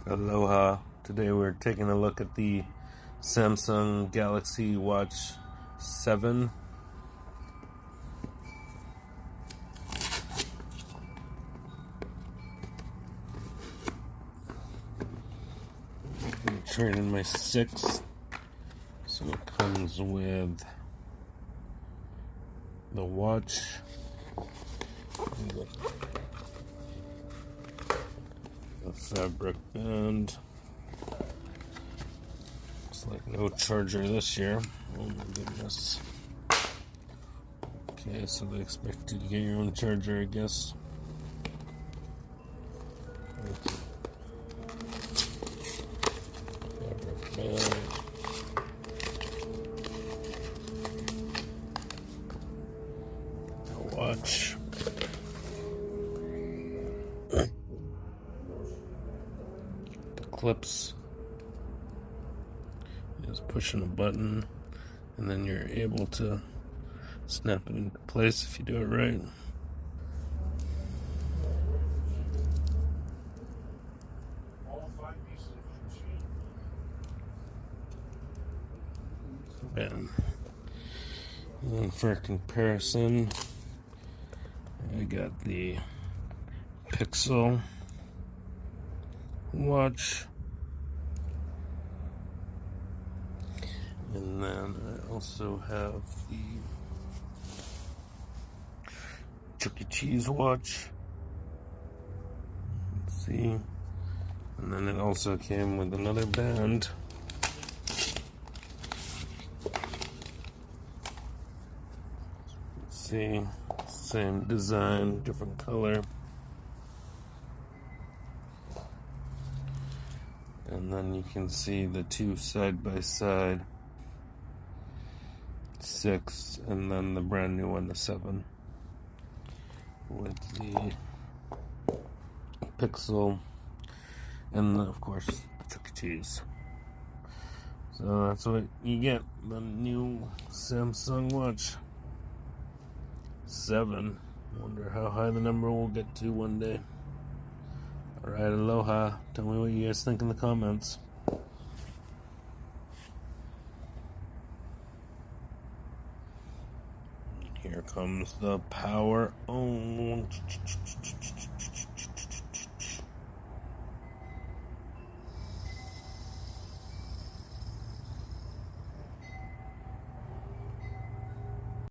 Aloha. Today we're taking a look at the Samsung Galaxy Watch 7. I'm trading my 6. So it comes with the watch, the fabric band. Looks like no charger this year. Oh my goodness. Okay, so they expect you to get your own charger, I guess. Fabric band. The watch. The clips. Just pushing a button, and then you're able to snap it into place if you do it right. And for comparison, I got the Pixel watch, and then I also have the Chuck E. Cheese watch. Let's see. And then it also came with another band. Let's see. Same design, different color. And then you can see the two side by side. 6, and then the brand new one, the 7, with the Pixel, and of course the Chuck E. Cheese. So that's what you get, the new Samsung Watch 7. Wonder how high the number will get to one day. Alright, aloha. Tell me what you guys think in the comments. Here comes the power on.